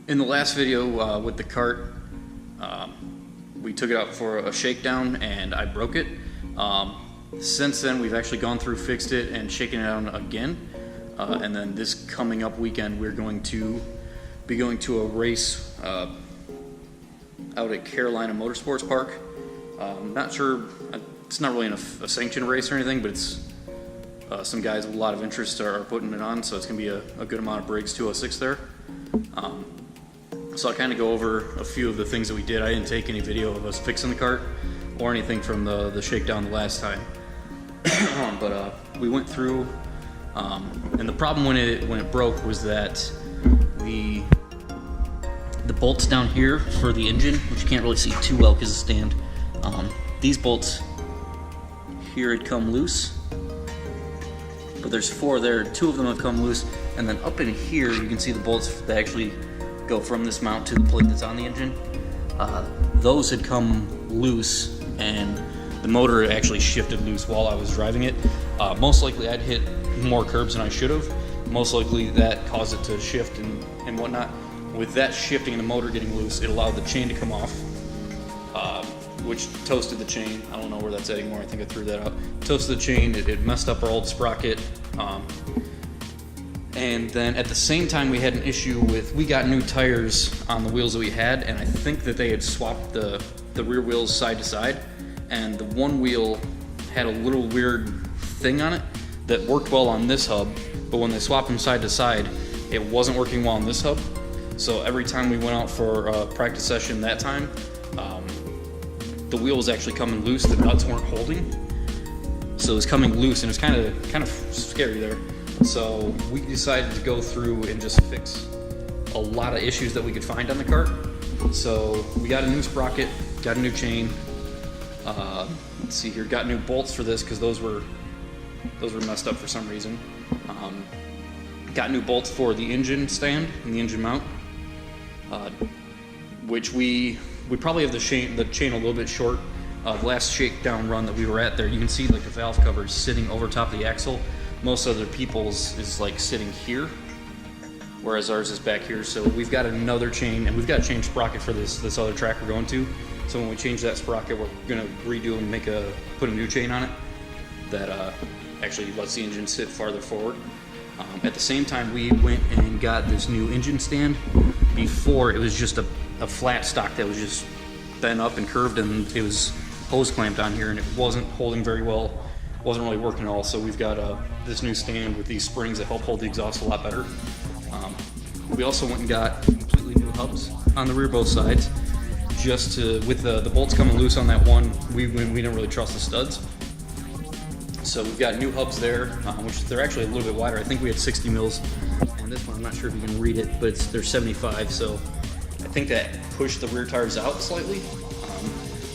In the last video with the kart, we took it out for a shakedown and I broke it. Since then we've actually gone through, fixed it, and shaken it down again. And then this coming up weekend we're going to be going to a race out at Carolina Motorsports Park. Not sure, it's not really a sanctioned race or anything, but it's some guys with a lot of interest are putting it on, so it's going to be a good amount of Briggs 206 there. So I'll kind of go over a few of the things that we did. I didn't take any video of us fixing the kart or anything from the shakedown the last time. But we went through, and the problem when it broke was that the bolts down here for the engine, which you can't really see too well because of the stand, these bolts here had come loose, but there's 4 there. 2 of them have come loose, and then up in here you can see the bolts that actually go from this mount to the plate that's on the engine. Those had come loose, and the motor actually shifted loose while I was driving it. Most likely I'd hit more curbs than I should have. Most likely that caused it to shift and whatnot. With that shifting and the motor getting loose, it allowed the chain to come off, which toasted the chain. I don't know where that's at anymore. I think I threw that out. Toasted the chain. It messed up our old sprocket. And then at the same time we had an issue with, we got new tires on the wheels that we had, and I think that they had swapped the rear wheels side to side, and the one wheel had a little weird thing on it that worked well on this hub, but when they swapped them side to side, it wasn't working well on this hub. So every time we went out for a practice session that time, the wheel was actually coming loose, the nuts weren't holding. So it was coming loose, and it's kind of scary there. So we decided to go through and just fix a lot of issues that we could find on the kart. So we got a new sprocket, got a new chain. Let's see here, got new bolts for this because those were messed up for some reason. Got new bolts for the engine stand and the engine mount, which we probably have the chain a little bit short. The last shakedown run that we were at there, you can see like the valve cover is sitting over top of the axle. Most other people's is like sitting here, whereas ours is back here. So we've got another chain, and we've got to change sprocket for this other track we're going to. So when we change that sprocket, we're gonna redo and put a new chain on it that actually lets the engine sit farther forward. At the same time, we went and got this new engine stand. Before, it was just a flat stock that was just bent up and curved, and it was hose clamped on here, and it wasn't holding very well. Wasn't really working at all. So we've got this new stand with these springs that help hold the exhaust a lot better. We also went and got completely new hubs on the rear both sides, just to, with the bolts coming loose on that one, we didn't really trust the studs. So we've got new hubs there, which they're actually a little bit wider. I think we had 60 mils on this one. I'm not sure if you can read it, but they're 75. So I think that pushed the rear tires out slightly.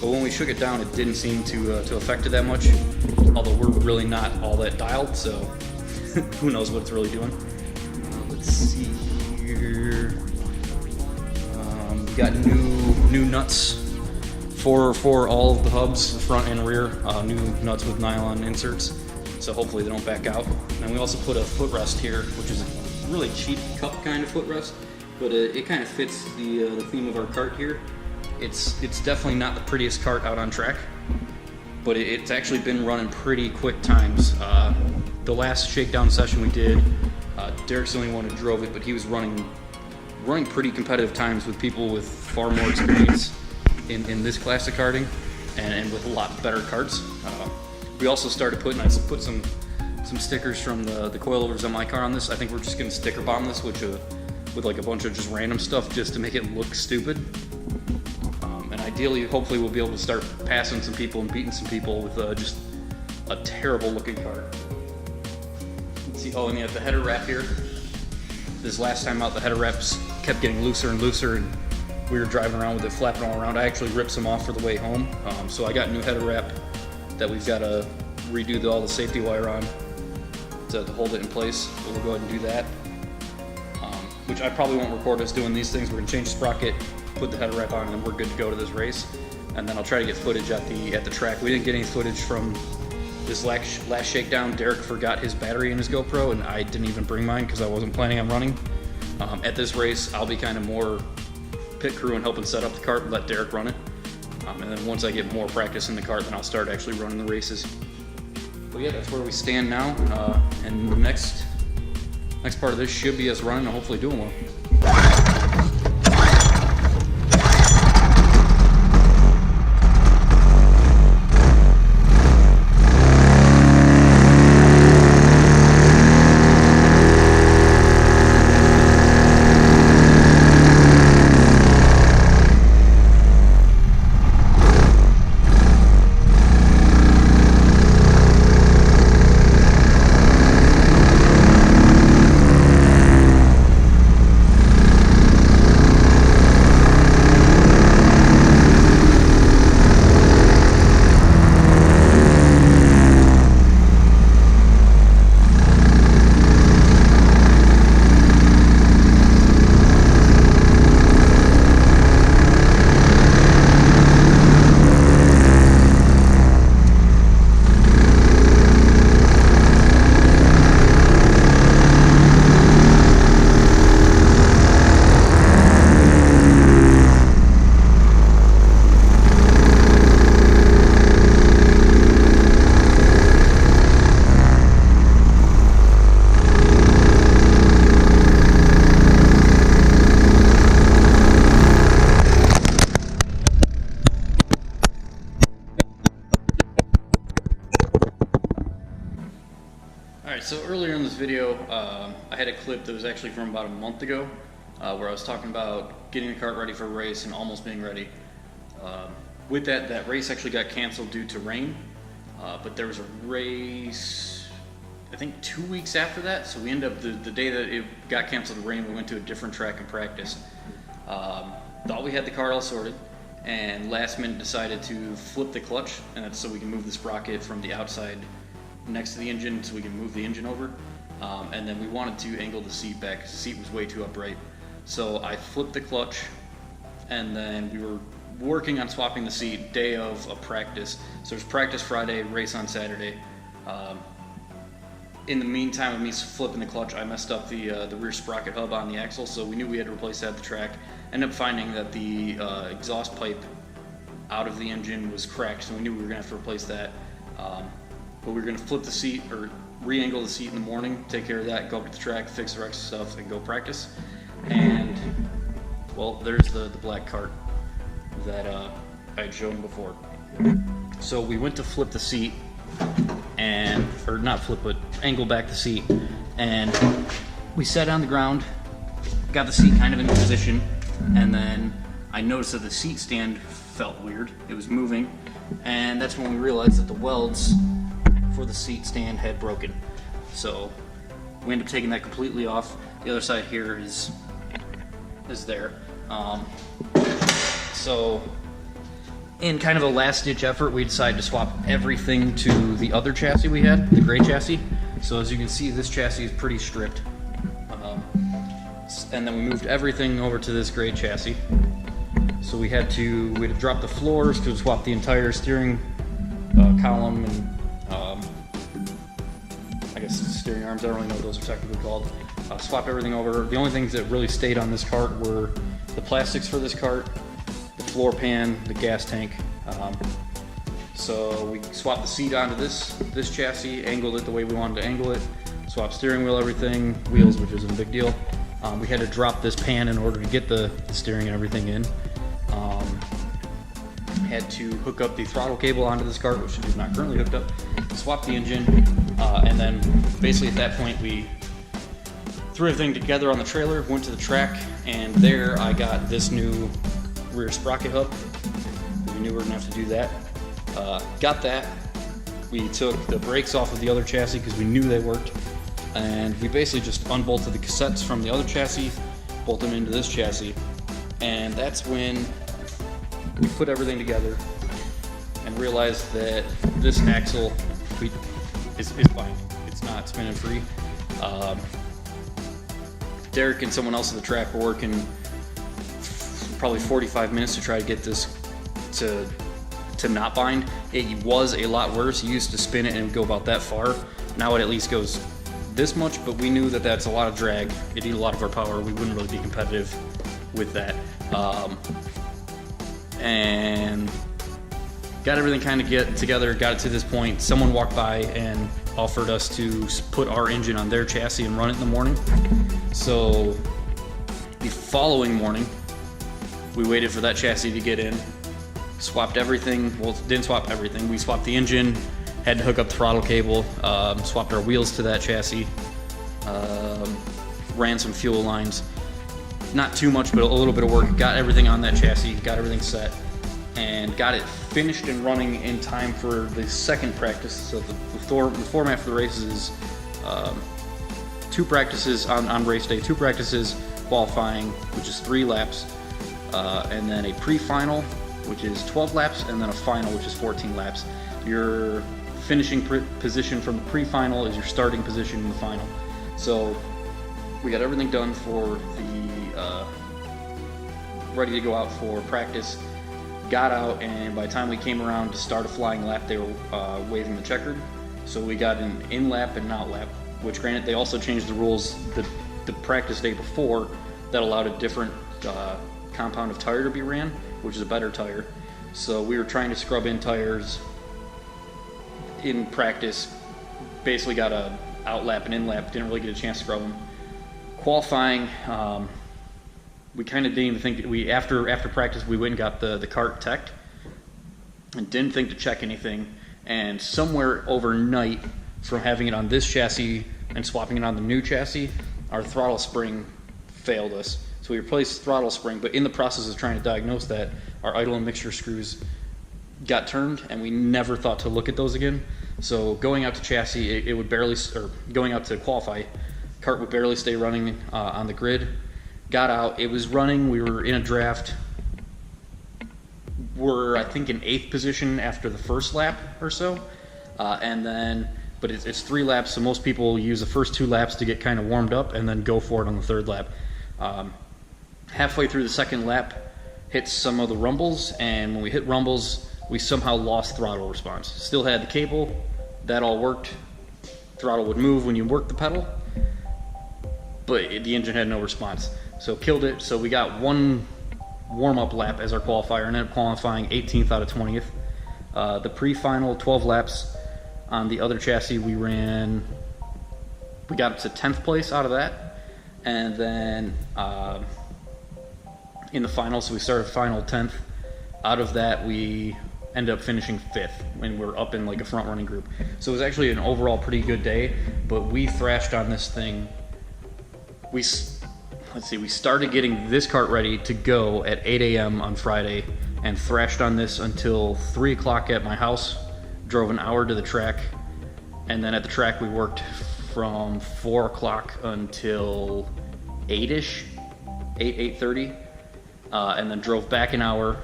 But when we shook it down, it didn't seem to affect it that much. Although we're really not all that dialed, so who knows what it's really doing. Let's see here. We got new nuts for all of the hubs, front and rear. New nuts with nylon inserts, so hopefully they don't back out. And we also put a footrest here, which is a really cheap cup kind of footrest, but it kind of fits the theme of our kart here. It's definitely not the prettiest kart out on track, but it's actually been running pretty quick times. The last shakedown session we did, Derek's the only one who drove it, but he was running pretty competitive times with people with far more experience in this class of karting and with a lot better karts. We also started I put some stickers from the coilovers on my car on this. I think we're just going to sticker bomb this with like a bunch of just random stuff just to make it look stupid. And ideally, hopefully, we'll be able to start passing some people and beating some people with just a terrible looking car. Let's see. Oh, and you have the header wrap here. This last time out, the header wraps kept getting looser and looser, and we were driving around with it flapping all around. I actually ripped some off for the way home, so I got new header wrap that we've got to redo all the safety wire on to hold it in place. So we'll go ahead and do that. Which I probably won't record us doing these things. We're gonna change the sprocket, put the header wrap on, and then we're good to go to this race. And then I'll try to get footage at the track. We didn't get any footage from this last shakedown. Derek forgot his battery in his GoPro, and I didn't even bring mine because I wasn't planning on running. At this race, I'll be kind of more pit crew and helping set up the kart and let Derek run it. And then once I get more practice in the kart, then I'll start actually running the races. But yeah, that's where we stand now. And the next part of this should be us running and hopefully doing well. Alright, so earlier in this video, I had a clip that was actually from about a month ago, where I was talking about getting the kart ready for a race and almost being ready. With that race actually got canceled due to rain, but there was a race, I think 2 weeks after that, so we ended up, the day that it got canceled, the rain, we went to a different track and practiced. Thought we had the car all sorted, and last minute decided to flip the clutch, and that's so we can move the sprocket from the outside next to the engine so we can move the engine over. And then we wanted to angle the seat back because the seat was way too upright. So I flipped the clutch, and then we were working on swapping the seat day of a practice. So there's practice Friday, race on Saturday. In the meantime of me flipping the clutch, I messed up the rear sprocket hub on the axle, so we knew we had to replace that at the track. Ended up finding that the exhaust pipe out of the engine was cracked, so we knew we were going to have to replace that. But we were going to flip the seat, or re-angle the seat in the morning, take care of that, go up to the track, fix the rest of stuff, and go practice. And, well, there's the black kart that I had shown before. So we went to flip the seat, or not flip, but angle back the seat, and we sat on the ground, got the seat kind of in position, and then I noticed that the seat stand felt weird. It was moving, and that's when we realized that the welds for the seat stand had broken. So we ended up taking that completely off. The other side here is there. So in kind of a last ditch effort, we decided to swap everything to the other chassis we had, the gray chassis. So as you can see, this chassis is pretty stripped. And then we moved everything over to this gray chassis. So we had to drop the floors to swap the entire steering column and I guess steering arms, I don't really know what those are technically called. Swap everything over. The only things that really stayed on this kart were the plastics for this kart, the floor pan, the gas tank. So we swapped the seat onto this chassis, angled it the way we wanted to angle it, swapped steering wheel, everything, wheels, which isn't a big deal. We had to drop this pan in order to get the steering and everything in. Had to hook up the throttle cable onto this kart, which is not currently hooked up, swap the engine, and then basically at that point we threw everything together on the trailer, went to the track, and there I got this new rear sprocket hub. We knew we were going to have to do that. Got that. We took the brakes off of the other chassis because we knew they worked, and we basically just unbolted the cassettes from the other chassis, bolted them into this chassis, and that's when we put everything together and realized that this axle is binding. It's not spinning free. Derek and someone else at the track were working probably 45 minutes to try to get this to not bind. It was a lot worse. He used to spin it and go about that far. Now it at least goes this much, but we knew that that's a lot of drag. It needed a lot of our power. We wouldn't really be competitive with that. And got everything kind of get together, got it to this point. Someone walked by and offered us to put our engine on their chassis and run it in the morning. So the following morning, we waited for that chassis to get in, swapped everything. Well, didn't swap everything. We swapped the engine, had to hook up the throttle cable, swapped our wheels to that chassis, ran some fuel lines. Not too much, but a little bit of work. Got everything on that chassis, got everything set, and got it finished and running in time for the second practice. So the format for the races is 2 practices on race day, 2 practices qualifying, which is 3 laps, and then a pre-final, which is 12 laps, and then a final, which is 14 laps. Your finishing position from the pre-final is your starting position in the final. So we got everything done for the ready to go out for practice. Got out, and by the time we came around to start a flying lap, they were waving the checkered. So we got an in lap and out lap, which granted they also changed the rules the practice day before that allowed a different compound of tire to be ran, which is a better tire. So we were trying to scrub in tires in practice. Basically got a out lap and in lap, didn't really get a chance to scrub them. Qualifying, we kind of didn't even think that after practice we went and got the kart teched and didn't think to check anything, and somewhere overnight from having it on this chassis and swapping it on the new chassis, our throttle spring failed us. So we replaced the throttle spring, but in the process of trying to diagnose that, our idle and mixture screws got turned, and we never thought to look at those again. So going out to chassis, it would barely, or going out to qualify, kart would barely stay running on the grid. Got out, it was running, we were in a draft. We're, I think, in 8th position after the first lap or so. And then, but it's 3 laps, so most people use the first 2 laps to get kind of warmed up and then go for it on the 3rd lap. Halfway through the 2nd lap, hit some of the rumbles, and when we hit rumbles, we somehow lost throttle response. Still had the cable, that all worked. Throttle would move when you worked the pedal, but the engine had no response. So killed it. So we got 1 warm-up lap as our qualifier, and ended up qualifying 18th out of 20th. The pre-final 12 laps on the other chassis, we got to 10th place out of that, and then in the final, so we started final 10th. Out of that, we ended up finishing 5th when we're up in like a front-running group. So it was actually an overall pretty good day, but we thrashed on this thing. We started getting this kart ready to go at 8 a.m. on Friday and thrashed on this until 3 o'clock at my house, drove an hour to the track, and then at the track we worked from 4 o'clock until 8-ish, 8:30, and then drove back an hour,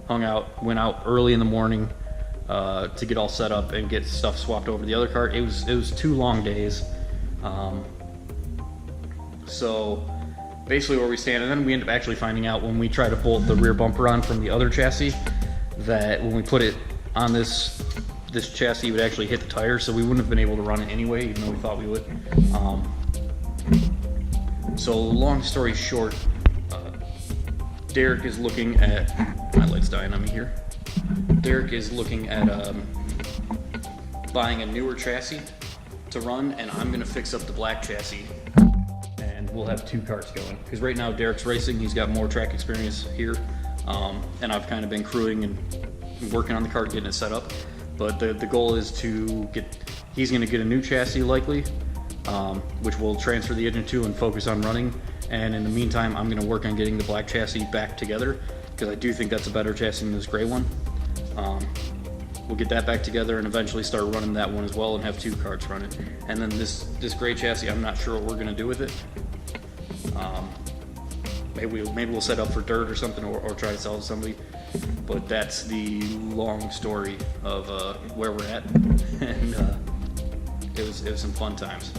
hung out, went out early in the morning to get all set up and get stuff swapped over to the other kart. It was 2 long days. So basically where we stand, and then we end up actually finding out when we try to bolt the rear bumper on from the other chassis that when we put it on this chassis, it would actually hit the tire, so we wouldn't have been able to run it anyway, even though we thought we would. So long story short, Derek is looking at, my light's dying on me here. Derek is looking at buying a newer chassis to run, and I'm gonna fix up the black chassis, and we'll have 2 karts going. Because right now Derek's racing, he's got more track experience here, and I've kind of been crewing and working on the kart, getting it set up. But the goal is to he's gonna get a new chassis likely, which we'll transfer the engine to and focus on running. And in the meantime, I'm gonna work on getting the black chassis back together, because I do think that's a better chassis than this gray one. We'll get that back together and eventually start running that one as well and have 2 karts running. And then this gray chassis, I'm not sure what we're gonna do with it. Maybe we'll set up for dirt or something, or try to sell it to somebody. But that's the long story of where we're at, and it was some fun times.